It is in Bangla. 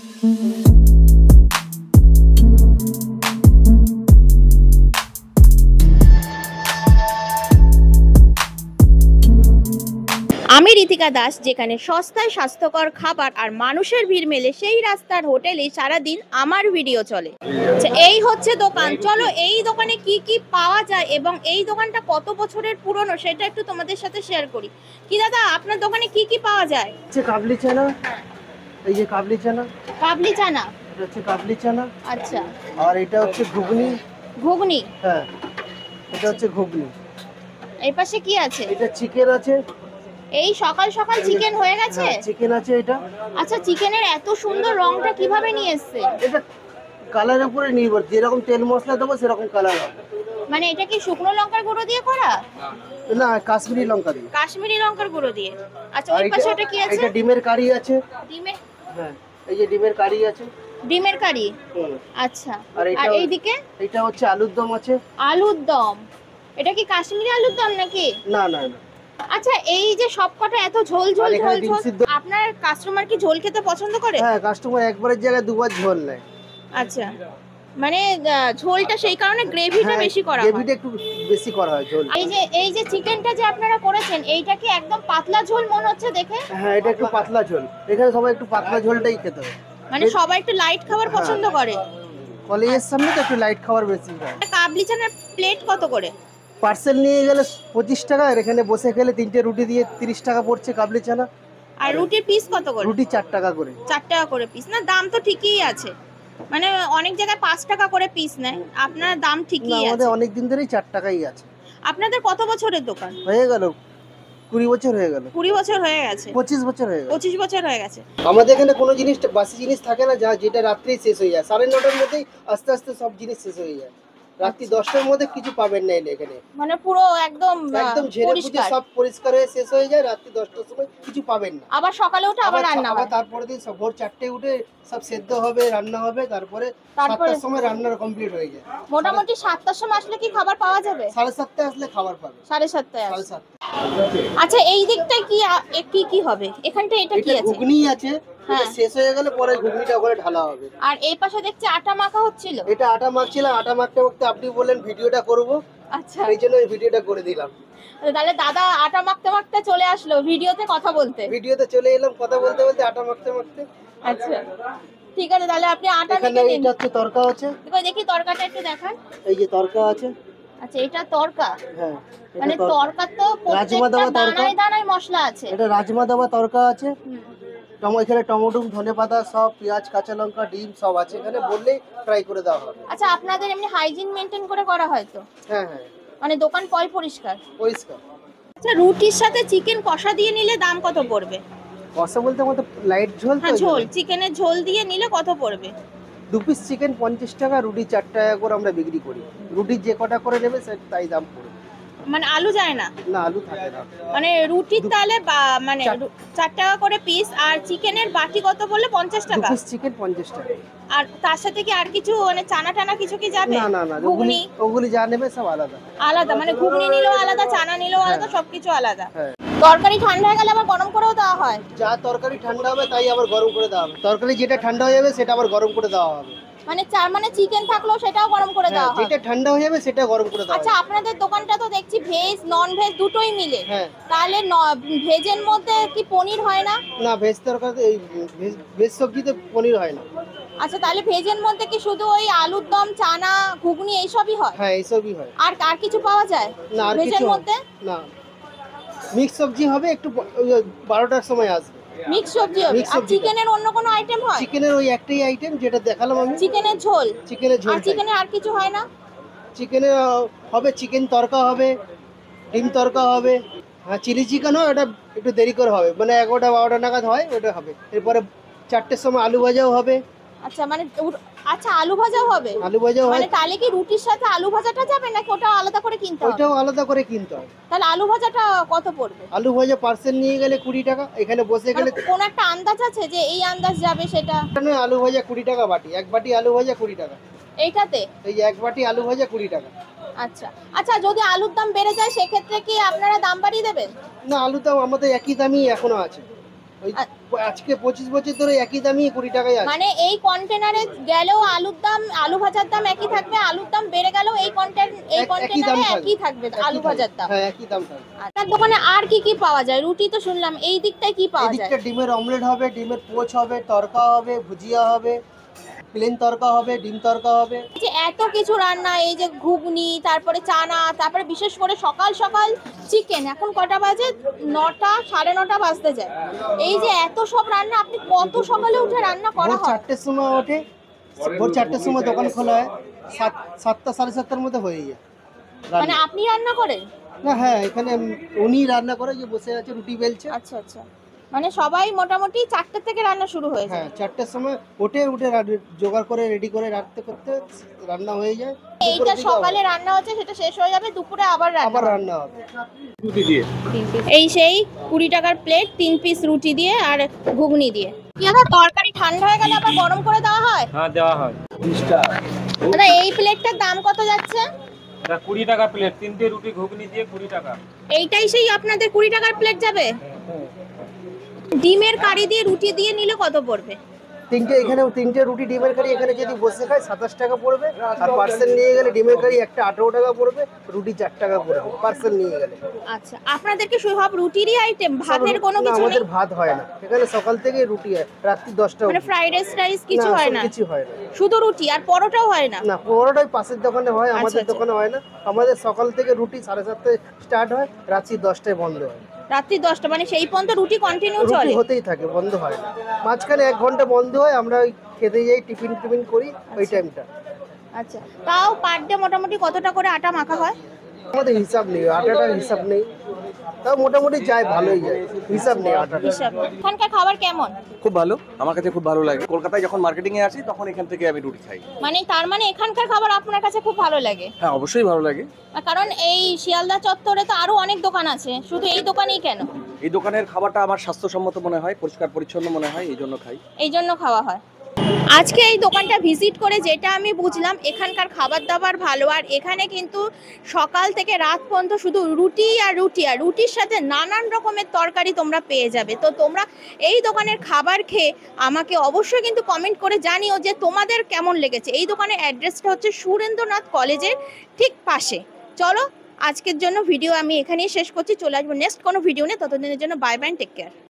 আমি ঋতিকা দাস, যেখানে সস্তায় স্বাস্থ্যকর খাবার আর মানুষের ভিড় মেলে সেই রাস্তার হোটেলে সারাদিন আমার ভিডিও চলে। এই হচ্ছে দোকান। চলো এই দোকানে কি কি পাওয়া যায় এবং এই দোকানটা কত বছরের পুরনো সেটা একটু তোমাদের সাথে শেয়ার করি। কি দাদা, আপনার দোকানে কি কি পাওয়া যায়? কাবলি চানা, এই যে কাবলি চানা। কাবলি চানা, এটা হচ্ছে কাবলি চানা। আচ্ছা। আর এটা হচ্ছে ঘুগনি। ঘুগনি, হ্যাঁ এটা হচ্ছে ঘুগনি। এই পাশে কি আছে? এটা চিকেন আছে। এই সকাল সকাল চিকেন হয়ে গেছে? চিকেন আছে এটা। আচ্ছা, চিকেনের এত সুন্দর রংটা কিভাবে নিয়ে এসেছে? এটা কালারের উপরে নির্ভর, যেরকম তেল মশলা দেবো সেরকম কালার হবে। মানে এটা কি শুকনো লঙ্কার গুঁড়ো দিয়ে করা? না, কাশ্মীরি লঙ্কা দিয়ে। কাশ্মীরি লঙ্কার গুঁড়ো দিয়ে। আচ্ছা, ওই পাশে এটা কি আছে? এটা ডিমের কারি আছে। ডিমের, হ্যাঁ এই যে ডিমের কারি আছে। ডিমের কারি, আচ্ছা। আর এইদিকে এটা হচ্ছে আলুর দম আছে। আলুর দম, এটা কি কাশ্মীরি আলুর দম নাকি? না না না। আচ্ছা, এই যে সবকটা এত ঝোল ঝোল ঝোল ঝোল, আপনার কাস্টমার কি ঝোল খেতে পছন্দ করে? হ্যাঁ, কাস্টমার একবারের জায়গায় দুবার ঝোল নেয়। আচ্ছা, মানে ঝোলটা সেই কারণে গ্রেভিটা বেশি করা হয়। গ্রেভিটা একটু বেশি করা হয় ঝোল। এই যে চিকেনটা যে আপনারা করেছেন, এইটা কি একদম পাতলা ঝোল মনে হচ্ছে দেখে? হ্যাঁ এটা একটু পাতলা ঝোল। এখানে সবাই একটু পাতলা ঝোলটাই খেতে হয়। মানে সবাই একটু লাইট খাবার পছন্দ করে। কলেজের সামনে তো একটু লাইট খাবার বেশি হয়। কাবলি চানার প্লেট কত করে? পার্সেল নিয়ে গেলে 25 টাকা, আর এখানে বসে খেলে 3টে রুটি দিয়ে 30 টাকা পড়ছে কাবলি চানা। আর রুটির পিস কত করে? রুটি 4 টাকা করে। 4 টাকা করে পিস। না, দাম তো ঠিকই আছে। মানে অনেক জায়গায় 5 টাকা করে পিস নেয়, আপনার দাম ঠিকই আছে। আমাদের অনেক দিন ধরেই 4 টাকাই আছে। আপনাদের কত বছরের দোকান? হয়ে গেল 20 বছর হয়ে গেল। 20 বছর হয়ে গেছে? 25 বছর হয়ে গেল। 25 বছর হয়ে গেছে। আমাদের এখানে কোনো জিনিস বাসি জিনিস থাকে না, যেটা রাত্রেই শেষ হয়ে যায়। 9:30টার মধ্যেই আস্তে আস্তে সব জিনিস শেষ হয়ে যায়। রাত্রি 10টার মধ্যে কিছু পাবেন না এখানে। মানে পুরো একদম ঝেড়ে পুঁজে সব পরিষ্কার হয়ে শেষ হয়ে যায়। রাত্রি 10টার সময় কিছু পাবেন না। আবার সকালে উঠে আবার রান্না হয়। তারপরের দিন ভোর 4টায় উঠে সব সেদ্ধ হবে, রান্না হবে, তারপরে 7টার সময় রান্নার কমপ্লিট হয়ে যায়। মোটামুটি 7টার সময় আসলে কি খাবার পাওয়া যাবে? 7:30টায় আসলে খাবার পাবে। 7:30টায়? আচ্ছা, এই দিকটায় কি কি হবে? এখানটা এটা কি আছে? ঘুগনি আছে। এটা শেষ হয়ে গেলে পরে ঘুগনিটা ওখানে ঢালা হবে। আর এই পাশে দেখছি আটা মাখা হচ্ছিল। এটা আটা মাখছিলাম। আটা মাখতে মাখতে আপনি বললেন ভিডিওটা করব। আচ্ছা, এই জন্য এই ভিডিওটা করে দিলাম। তাহলে দাদা আটা মাখতে মাখতে চলে আসলো ভিডিওতে কথা বলতে। ভিডিওতে চলে এলাম কথা বলতে বলতে আটা মাখতে মাখতে। আচ্ছা ঠিক আছে, তাহলে আপনি আটা মেখে দিন। এটা হচ্ছে তরকা আছে। দেখি তরকাটা একটু দেখান। এই যে তরকা আছে। আচ্ছা, এটা তরকা? হ্যাঁ, মানে তরকা তো রাজমা দেওয়া তরকা, দানায় দানায় মশলা আছে। এটা রাজমা দেওয়া তরকা আছে। এখানে টমেটো, ধনেপাতা, সব পেঁয়াজ, কাঁচা লঙ্কা, ডিম সব আছে। এখানে বললেই ট্রাই করে দেওয়া হবে। আচ্ছা, আপনাদের এমনি হাইজিন মেইনটেইন করে করা হয় তো? হ্যাঁ হ্যাঁ, মানে দোকান পরিষ্কার? পরিষ্কার। আচ্ছা, রুটির সাথে চিকেন কষা দিয়ে নিলে দাম কত পড়বে? কষা বলতে আমাদের লাইট ঝোল। হ্যাঁ, ঝোল, চিকেনের ঝোল দিয়ে নিলে কত পড়বে? 2 পিস চিকেন 50 টাকা, রুটি 4 টাকা করে আমরা বিক্রি করি। রুটি যে কটা করে নেবে তাই দাম পড়বে। মানে আলু যায় না? না, আলু থাকে না। মানে রুটির তাহলে মানে 4 টাকা করে পিস, আর চিকেনের বাটি কত বললে? 50 টাকা। 2 পিস চিকেন 50 টাকা। আর তার সাথে কি আর কিছু মানে চানা টানা কিছু কি যাবে? না না না, ঘুগনি ওগুলি যা নেবে সব আলাদা আলাদা। মানে ঘুগনি নিলেও আলাদা, চানা নিলেও আলাদা, সবকিছু আলাদা। হ্যাঁ। তরকারি ঠান্ডা হয়ে গেলে আবার গরম করেও দেওয়া হয়? যা তরকারি ঠান্ডা হবে তাই আবার গরম করে দেওয়া হবে। তরকারি যেটা ঠান্ডা হয়ে যাবে সেটা আবার গরম করে দেওয়া হবে। মানে চিকেন থাকলেও সেটাও গরম করে দেওয়া হয়? যেটা ঠান্ডা হয়ে যাবে সেটা গরম করে দেওয়া হবে। আচ্ছা, আপনাদের দোকানটা তো দেখছি ভেজ নন ভেজ দুটোই মিলে। হ্যাঁ। তাহলে ভেজের মধ্যে কি পনির হয় না? না, ভেজ তরকারি এই ভেজ সবজিতে পনির হয় না। আচ্ছা, তাহলে ভেজের মধ্যে কি শুধু ওই আলুর দম, চানা, ঘুগনি এইসবই হয়? হ্যাঁ, এইসবই হয়। আর কিছু পাওয়া যায় না, আর ভেজের কিছু মধ্যে? না, মিক্স সবজি হবে একটু 12টার সময় আসবে। মিক্স সবজি হবে। আর চিকেনের অন্য কোনো আইটেম হয়? চিকেনের ওই একটাই আইটেম যেটা দেখালাম আমি। চিকেনের ঝোল? চিকেনের ঝোল। আর চিকেনের আর কিছু হয় না? চিকেনের হবে চিকেন তরকা হবে, ডিম তরকা হবে। হ্যাঁ, চিলি চিকেন হয়, ওটা একটু দেরি করে হবে, মানে 11টা 12টা নাগাদ হয়, ওটা হবে। এরপরে 4টের সময় আলু ভাজাও হবে। আচ্ছা, মানে আলু ভাজাও হবে? আলু ভাজাও হয়। মানে তাহলে কি রুটির সাথে আলু ভাজাটা যাবে নাকি ওটা আলাদা করে কিনতে হবে? ওইটাও আলাদা করে কিনতে হবে। তাহলে আলু ভাজাটা কত পড়বে? আলু ভাজা পার্সেল নিয়ে গেলে 20 টাকা। এখানে বসে গেলে কোন একটা আন্দাজ আছে যে এই আন্দাজ যাবে সেটা? আলু ভাজা 20 টাকা বাটি। এক বাটি আলু ভাজা 20 টাকা। এইটাতে এই এক বাটি আলু ভাজা 20 টাকা। আচ্ছা আচ্ছা, যদি আলুর দাম বেড়ে যায় সেক্ষেত্রে কি আপনারা দাম বাড়িয়ে দেবেন? না, আলুর দাম আমাদের একই দামই এখনো আছে। ওই আজকে 25 বছর ধরে একই দামই 20 টাকায় আছে। মানে এই কন্টেনারে গেলেও আলুর দাম, আলু ভাজার দাম একই থাকবে, আলুর দাম বেড়ে গেলেও এই কন্টেনারে একই থাকবে আলু ভাজার দাম। হ্যাঁ, একই দাম থাকবে। আপনার দোকানে আর কি কি পাওয়া যায়? রুটি তো শুনলাম, এই দিকটায় কি পাওয়া এই যায়? দিকটা ডিমের অমলেট হবে, ডিমের পোচ হবে, তরকা হবে, ভুজিয়া হবে, প্লেন তরকা হবে, ডিম তরকা হবে। এই যে এত কিছু রান্না, এই যে ঘুগনি, তারপরে চানা, তারপরে বিশেষ করে সকাল সকাল চিকেন, এখন কটা বাজে? 9টা, 9:30 বাজতে যায়। এই যে এত সব রান্না, আপনি কত সকালে উঠে রান্না করা ভোর হয়? 4টের সময় ওঠে, ভোর 4টের সময় দোকান খোলা হয়, 7টা 7:30টার মধ্যে হয়ে যায় রান্না। মানে আপনি রান্না করেন? না, হ্যাঁ, এখানে উনি রান্না করে, যে বসে আছে রুটি বেলছে। আচ্ছা আচ্ছা, মানে সবাই মোটামুটি 4টে থেকে রান্না শুরু হয়ে যায়। হ্যাঁ, 4টের সময় উঠে জোগাড় করে রেডি করে রাখতে করতে রান্না হয়ে যায়। এইটা সকালে রান্না হচ্ছে, সেটা শেষ হয়ে যাবে, দুপুরে আবার আবার রান্না রান্না হবে। রুটি দিয়ে এই সেই 20 টাকার প্লেট, 3 পিস রুটি দিয়ে আর ঘুগনি দিয়ে। কি দাদা, তরকারি ঠান্ডা হয়ে গেলে আবার গরম করে দেওয়া হয়? হ্যাঁ দেওয়া হয়। 20 টাকা। দাদা এই প্লেটটার দাম কত যাচ্ছে? এটা 20 টাকা প্লেট, 3টে রুটি ঘুগনি দিয়ে 20 টাকা। এইটাই সেই আপনাদের 20 টাকার প্লেট যাবে? ডিমের কারি দিয়ে রুটি দিয়ে নিলে কত পড়বে? এখানে 3টে রুটি ডিমের কারি এখানে যদি বসে খায় 27 টাকা পড়বে, আর পার্সেল নিয়ে গেলে ডিমের কারি একটা 18 টাকা পড়বে, রুটি 4 টাকা পড়বে পার্সেল নিয়ে গেলে। আচ্ছা, আপনাদের কি সব রুটিরই আইটেম, ভাতের কোনো না, কিছু নেই? আমাদের ভাত হয় না এখানে, সকাল থেকে রুটি হয়, রাত্রি 10টা মানে ফ্রাইড রাইস কিছু হয় না? কিছু হয় না। শুধু রুটি আর পরোটাও হয় না? না, পরোটাই পাশের দোকানে হয়, আমাদের আচ্ছা। দোকানে হয় না। আমাদের সকাল থেকে রুটি 7:30টায় স্টার্ট হয়, রাত্রি 10টায় বন্ধ হয়। রাত্রি 10টা, মানে সেই পর্যন্ত রুটি কন্টিনিউ রুটি চলে? হতেই থাকে, বন্ধ হয় না। মাঝখানে 1 ঘন্টা বন্ধ হয়, আমরা ওই খেতে যাই, টিফিন করি ওই টাইমটা। আচ্ছা, তাও পার ডে মোটামুটি কতটা করে আটা মাখা হয়? আমাদের হিসাব নেই, আটাটার হিসাব নেই, তাও মোটামুটি যায়, ভালোই যায়, হিসাব নেই আটাটা। হিসাব। এখানকার খাবার কেমন? খুব ভালো, আমার কাছে খুব ভালো লাগে। কলকাতায় যখন মার্কেটিং এ আসি তখন এখান থেকে আমি রুটি খাই। মানে তার মানে এখানকার খাবার আপনার কাছে খুব ভালো লাগে? হ্যাঁ, অবশ্যই ভালো লাগে। কারণ এই শিয়ালদা চত্বরে তো আরো অনেক দোকান আছে, শুধু এই দোকানেই কেন? এই দোকানের খাবারটা আমার স্বাস্থ্যসম্মত মনে হয়, পরিষ্কার পরিচ্ছন্ন মনে হয়, এই জন্য খাই। এই জন্য খাওয়া হয়। আজকে এই দোকানটা ভিজিট করে যেটা আমি বুঝলাম, এখানকার খাবার দাবার ভালো, আর এখানে কিন্তু সকাল থেকে রাত পর্যন্ত শুধু রুটি আর রুটি, আর রুটির সাথে নানান রকমের তরকারি তোমরা পেয়ে যাবে। তো তোমরা এই দোকানের খাবার খেয়ে আমাকে অবশ্যই কিন্তু কমেন্ট করে জানিও যে তোমাদের কেমন লেগেছে। এই দোকানের অ্যাড্রেসটা হচ্ছে সুরেন্দ্রনাথ কলেজের ঠিক পাশে। চলো আজকের জন্য ভিডিও আমি এখানেই শেষ করছি, চলে আসবো নেক্সট কোনো ভিডিও নিয়ে, ততদিনের জন্য বাই বাই, টেক কেয়ার।